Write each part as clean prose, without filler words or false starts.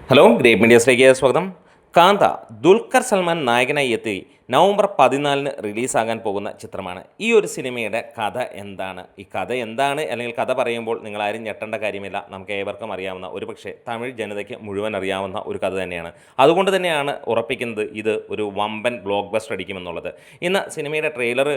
Hello great മീഡിയസിലേക്ക് സ്വാഗതം. കാന്ത ദുൽഖർ സൽമാൻ നായകനായി എത്തി നവംബർ 14 റിലീസാകാൻ പോകുന്ന ചിത്രമാണ്. ഈ ഒരു സിനിമയുടെ കഥ എന്താണ്? ഈ കഥ എന്താണ് അല്ലെങ്കിൽ കഥ പറയുമ്പോൾ നിങ്ങളാരും ഞെട്ടേണ്ട കാര്യമില്ല. നമുക്ക് ഏവർക്കും അറിയാവുന്ന, ഒരുപക്ഷെ തമിഴ് ജനതയ്ക്ക് മുഴുവൻ അറിയാവുന്ന ഒരു കഥ തന്നെയാണ്. അതുകൊണ്ട് തന്നെയാണ് ഉറപ്പിക്കുന്നത് ഇത് ഒരു വമ്പൻ ബ്ലോക്ക് ബസ്റ്റർ അടിക്കുമെന്നുള്ളത്. ഇന്ന് സിനിമയുടെ ട്രെയിലർ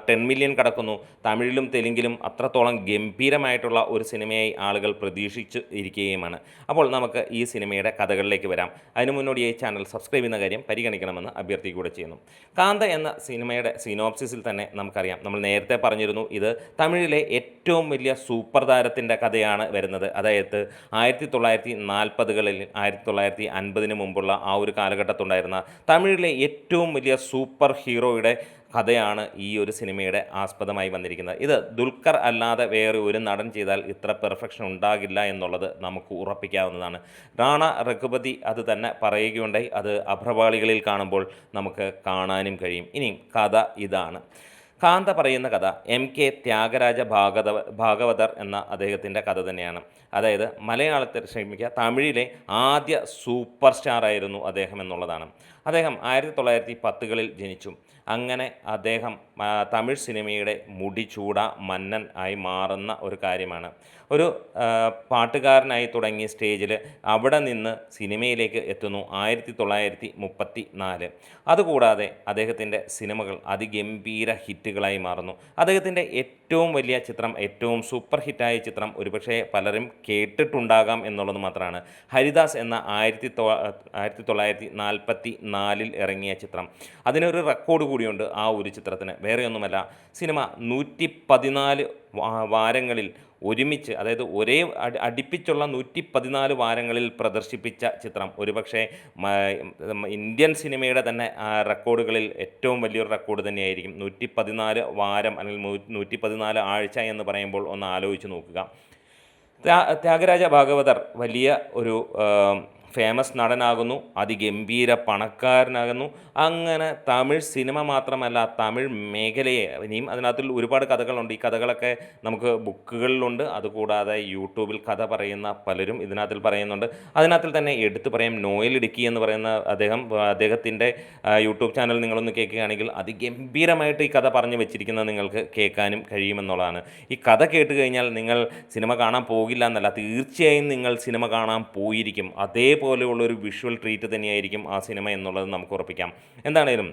10 മില്യൺ കടക്കുന്നു. തമിഴിലും തെലുങ്കിലും അത്രത്തോളം ഗംഭീരമായിട്ടുള്ള ഒരു സിനിമയായി ആളുകൾ പ്രതീക്ഷിച്ച് ഇരിക്കുകയുമാണ്. അപ്പോൾ നമുക്ക് ഈ സിനിമയുടെ കഥകളിലേക്ക് വരാം. അതിനു മുന്നോടിയായി ചാനൽ സബ്സ്ക്രൈബ് ചെയ്യുന്ന കാര്യം പരിഗണിക്കണമെന്ന് അഭ്യർത്ഥിക്കുകയും ചെയ്യുന്നു. കാന്ത എന്ന സിനിമയുടെ സിനോപ്സിസിൽ തന്നെ നമുക്കറിയാം, നമ്മൾ നേരത്തെ പറഞ്ഞിരുന്നു, ഇത് തമിഴിലെ ഏറ്റവും വലിയ സൂപ്പർ താരത്തിൻ്റെ കഥയാണ് വരുന്നത്. അതായത് 1940കളിൽ 1950 മുമ്പുള്ള ആ ഒരു കാലഘട്ടത്തുണ്ടായിരുന്ന തമിഴിലെ ഏറ്റവും വലിയ സൂപ്പർ ഹീറോയുടെ കഥയാണ് ഈ ഒരു സിനിമയുടെ ആസ്പദമായി വന്നിരിക്കുന്നത്. ഇത് ദുൽഖർ അല്ലാതെ വേറെ ഒരു നടൻ ചെയ്താൽ ഇത്ര പെർഫെക്ഷൻ ഉണ്ടാകില്ല എന്നുള്ളത് നമുക്ക് ഉറപ്പിക്കാവുന്നതാണ്. റാണ രഘുപതി അത് തന്നെ പറയുകയുണ്ടായി. അത് അഭ്രപാളികളിൽ കാണുമ്പോൾ നമുക്ക് കാണാനും കഴിയും. ഇനിയും കഥ ഇതാണ്. കാന്ത പറയുന്ന കഥ MK ത്യാഗരാജ ഭാഗവതർ എന്ന അദ്ദേഹത്തിൻ്റെ കഥ തന്നെയാണ്. അതായത് തമിഴിലെ ആദ്യ സൂപ്പർ സ്റ്റാറായിരുന്നു അദ്ദേഹം എന്നുള്ളതാണ്. അദ്ദേഹം 1910കളിൽ ജനിച്ചു. അങ്ങനെ അദ്ദേഹം തമിഴ് സിനിമയുടെ മുടിചൂട മന്നൻ ആയി മാറുന്ന ഒരു കാര്യമാണ്. ഒരു പാട്ടുകാരനായി തുടങ്ങിയ സ്റ്റേജിൽ അവിടെ നിന്ന് സിനിമയിലേക്ക് എത്തുന്നു 1934. അതുകൂടാതെ അദ്ദേഹത്തിൻ്റെ സിനിമകൾ അതിഗംഭീര ഹിറ്റുകളായി മാറുന്നു. അദ്ദേഹത്തിൻ്റെ ഏറ്റവും വലിയ ചിത്രം, ഏറ്റവും സൂപ്പർ ഹിറ്റായ ചിത്രം ഒരുപക്ഷെ പലരും കേട്ടിട്ടുണ്ടാകാം എന്നുള്ളത് മാത്രമാണ്. ഹരിദാസ് എന്ന 1944 ഇറങ്ങിയ ചിത്രം. അതിനൊരു റെക്കോർഡ് കൂടിയുണ്ട് ആ ഒരു ചിത്രത്തിന്. വേറെയൊന്നുമല്ല, സിനിമ 114 വാരങ്ങളിൽ ഒരുമിച്ച്, അതായത് ഒരേ അടുപ്പിച്ചുള്ള 114 വാരങ്ങളിൽ പ്രദർശിപ്പിച്ച ചിത്രം ഒരുപക്ഷെ ഇന്ത്യൻ സിനിമയുടെ തന്നെ റെക്കോർഡുകളിൽ ഏറ്റവും വലിയൊരു റെക്കോർഡ് തന്നെയായിരിക്കും. 114 വാരം അല്ലെങ്കിൽ 114 ആഴ്ച എന്ന് പറയുമ്പോൾ ഒന്ന് ആലോചിച്ച് നോക്കുക. ത്യാഗരാജ ഭാഗവതർ വലിയ ഒരു ഫേമസ് നടനാകുന്നു, അതിഗംഭീര പണക്കാരനാകുന്നു. അങ്ങനെ തമിഴ് സിനിമ മാത്രമല്ല, തമിഴ് മേഖലയെ, ഇനിയും അതിനകത്തിൽ ഒരുപാട് കഥകളുണ്ട്. ഈ കഥകളൊക്കെ നമുക്ക് ബുക്കുകളിലുണ്ട്. അതുകൂടാതെ യൂട്യൂബിൽ കഥ പറയുന്ന പലരും ഇതിനകത്തിൽ പറയുന്നുണ്ട്. അതിനകത്തിൽ തന്നെ എടുത്തു പറയാം, നോയൽ ഇടുക്കി എന്ന് പറയുന്ന അദ്ദേഹത്തിൻ്റെ യൂട്യൂബ് ചാനൽ നിങ്ങളൊന്ന് കേൾക്കുകയാണെങ്കിൽ അതിഗംഭീരമായിട്ട് ഈ കഥ പറഞ്ഞു വെച്ചിരിക്കുന്നത് നിങ്ങൾക്ക് കേൾക്കാനും കഴിയുമെന്നുള്ളതാണ്. ഈ കഥ കേട്ട് കഴിഞ്ഞാൽ നിങ്ങൾ സിനിമ കാണാൻ പോകില്ല എന്നല്ല, തീർച്ചയായും നിങ്ങൾ സിനിമ കാണാൻ പോയിരിക്കും. അതേപോലെയുള്ളൊരു വിഷ്വൽ ട്രീറ്റ് തന്നെയായിരിക്കും ആ സിനിമ എന്നുള്ളത് നമുക്ക് ഉറപ്പിക്കാം. എന്താണേലും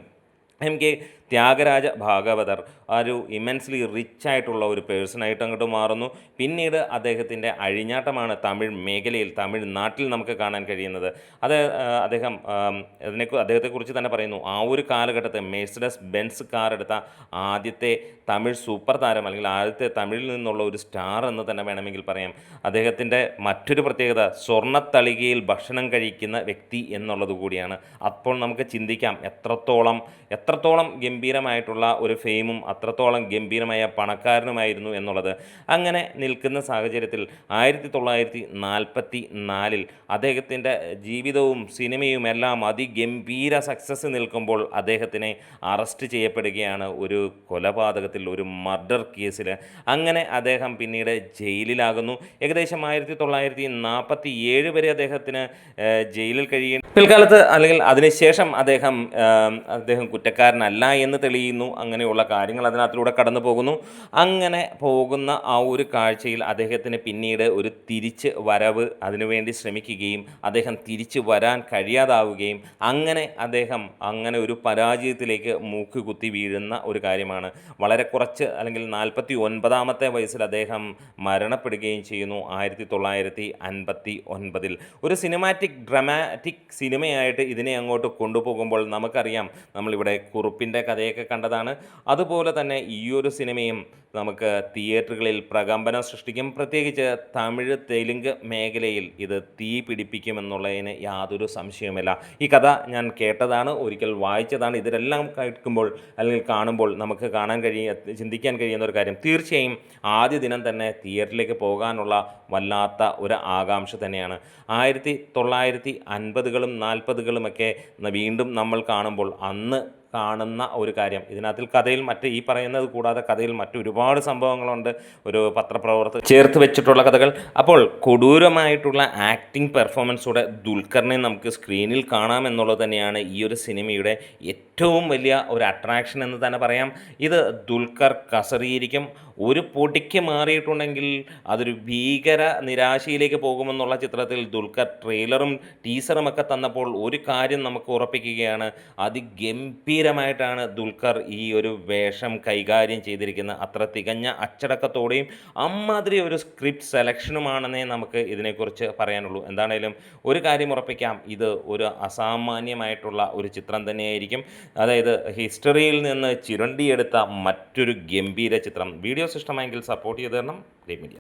MK ത്യാഗരാജ ഭാഗവതർ ഒരു ഇമ്മൻസ്ലി റിച്ച് ആയിട്ടുള്ള ഒരു പേഴ്സണായിട്ട് അങ്ങോട്ട് മാറുന്നു. പിന്നീട് അദ്ദേഹത്തിൻ്റെ അഴിഞ്ഞാട്ടമാണ് തമിഴ് മേഖലയിൽ, തമിഴ് നാട്ടിൽ നമുക്ക് കാണാൻ കഴിയുന്നത്. അദ്ദേഹത്തെക്കുറിച്ച് തന്നെ പറയുന്നു, ആ ഒരു കാലഘട്ടത്തെ മെഴ്സിഡസ് ബെൻസ് കാർ എടുത്ത ആദ്യത്തെ തമിഴ് സൂപ്പർ താരം, അല്ലെങ്കിൽ ആദ്യത്തെ തമിഴിൽ നിന്നുള്ള ഒരു സ്റ്റാർ എന്ന് തന്നെ വേണമെങ്കിൽ പറയാം. അദ്ദേഹത്തിൻ്റെ മറ്റൊരു പ്രത്യേകത സ്വർണ്ണത്തളികയിൽ ഭക്ഷണം കഴിക്കുന്ന വ്യക്തി എന്നുള്ളത് കൂടിയാണ്. അപ്പോൾ നമുക്ക് ചിന്തിക്കാം എത്രത്തോളം ഗംഭീരമായിട്ടുള്ള ഒരു ഫെയിമും അത്രത്തോളം ഗംഭീരമായ പണക്കാരനുമായിരുന്നു എന്നുള്ളത്. അങ്ങനെ നിൽക്കുന്ന സാഹചര്യത്തിൽ 1944 അദ്ദേഹത്തിൻ്റെ ജീവിതവും സിനിമയും എല്ലാം അതിഗംഭീര സക്സസ് നിൽക്കുമ്പോൾ അദ്ദേഹത്തിനെ അറസ്റ്റ് ചെയ്യപ്പെടുകയാണ് ഒരു കൊലപാതകത്തിൽ, ഒരു മർഡർ കേസിൽ. അങ്ങനെ അദ്ദേഹം പിന്നീട് ജയിലിലാകുന്നു. ഏകദേശം 1947 വരെ അദ്ദേഹത്തിന് ജയിലിൽ കഴിയേണ്ടി, പിൽക്കാലത്ത് അല്ലെങ്കിൽ അതിനുശേഷം അദ്ദേഹം കുറ്റക്കാരനല്ല എന്ന് തെളിയുന്നു. അങ്ങനെയുള്ള കാര്യങ്ങൾ അതിനകത്തിലൂടെ കടന്നു പോകുന്നു. അങ്ങനെ പോകുന്ന ആ ഒരു കാഴ്ചയിൽ അദ്ദേഹത്തിന് പിന്നീട് ഒരു തിരിച്ച് വരവ് അതിനുവേണ്ടി ശ്രമിക്കുകയും അദ്ദേഹം തിരിച്ചു വരാൻ കഴിയാതാവുകയും അങ്ങനെ ഒരു പരാജയത്തിലേക്ക് മൂക്കുകുത്തി വീഴുന്ന ഒരു കാര്യമാണ്. വളരെ കുറച്ച്, അല്ലെങ്കിൽ 49ാമത്തെ വയസ്സിൽ അദ്ദേഹം മരണപ്പെടുകയും ചെയ്യുന്നു 1959. ഒരു ഡ്രമാറ്റിക് സിനിമയായിട്ട് ഇതിനെ അങ്ങോട്ട് കൊണ്ടുപോകുമ്പോൾ നമുക്കറിയാം, നമ്മളിവിടെ കുറുപ്പിൻ്റെ കഥയൊക്കെ കണ്ടതാണ്. അതുപോലെ തന്നെ ഈ ഒരു സിനിമയും നമുക്ക് തിയേറ്ററുകളിൽ പ്രകമ്പനം സൃഷ്ടിക്കും. പ്രത്യേകിച്ച് തമിഴ് തെലുങ്ക് മേഖലയിൽ ഇത് തീ പിടിപ്പിക്കുമെന്നുള്ളതിന് യാതൊരു സംശയവുമില്ല. ഈ കഥ ഞാൻ കേട്ടതാണ്, ഒരിക്കൽ വായിച്ചതാണ്. ഇതിലെല്ലാം കേൾക്കുമ്പോൾ അല്ലെങ്കിൽ കാണുമ്പോൾ നമുക്ക് ചിന്തിക്കാൻ കഴിയുന്ന ഒരു കാര്യം, തീർച്ചയായും ആദ്യ ദിനം തന്നെ തിയേറ്ററിലേക്ക് പോകാനുള്ള വല്ലാത്ത ഒരു ആകാംക്ഷ തന്നെയാണ്. 1950കളും 40കളുമൊക്കെ വീണ്ടും നമ്മൾ കാണുമ്പോൾ അന്ന് കാണുന്ന ഒരു കാര്യം. ഇതിനകത്തിൽ കഥയിൽ ഈ പറയുന്നത് കൂടാതെ കഥയിൽ മറ്റൊരുപാട് സംഭവങ്ങളുണ്ട്. ഒരു പത്രപ്രവർത്തകർ ചേർത്ത് വെച്ചിട്ടുള്ള കഥകൾ. അപ്പോൾ കൊടൂരമായിട്ടുള്ള ആക്ടിംഗ് പെർഫോമൻസോടെ ദുൽഖറിനെ നമുക്ക് സ്ക്രീനിൽ കാണാമെന്നുള്ളത് തന്നെയാണ് ഈ ഒരു സിനിമയുടെ ഏറ്റവും വലിയ ഒരു അട്രാക്ഷൻ എന്ന് തന്നെ പറയാം. ഇത് ദുൽഖർ കസറിയിരിക്കും. ഒരു പൊടിക്ക് മാറിയിട്ടുണ്ടെങ്കിൽ അതൊരു ഭീകര നിരാശയിലേക്ക് പോകുമെന്നുള്ള ചിത്രത്തിൽ ദുൽഖർ ട്രെയിലറും ടീസറും ഒക്കെ തന്നപ്പോൾ ഒരു കാര്യം നമുക്ക് ഉറപ്പിക്കുകയാണ്, അതിഗംഭീരമായിട്ടാണ് ദുൽഖർ ഈ ഒരു വേഷം കൈകാര്യം ചെയ്തിരിക്കുന്നത്. അത്ര തികഞ്ഞ അച്ചടക്കത്തോടെയും അമ്മാതിരി ഒരു സ്ക്രിപ്റ്റ് സെലക്ഷനുമാണെന്നേ നമുക്ക് ഇതിനെക്കുറിച്ച് പറയാനുള്ളൂ. എന്താണേലും ഒരു കാര്യം ഉറപ്പിക്കാം, ഇത് ഒരു അസാമാന്യമായിട്ടുള്ള ഒരു ചിത്രം തന്നെയായിരിക്കും. അതായത് ഹിസ്റ്ററിയിൽ നിന്ന് ചുരണ്ടിയെടുത്ത മറ്റൊരു ഗംഭീര ചിത്രം. വീഡിയോസ് ഇഷ്ടമായെങ്കിൽ സപ്പോർട്ട് ചെയ്ത് തരണം. Great media.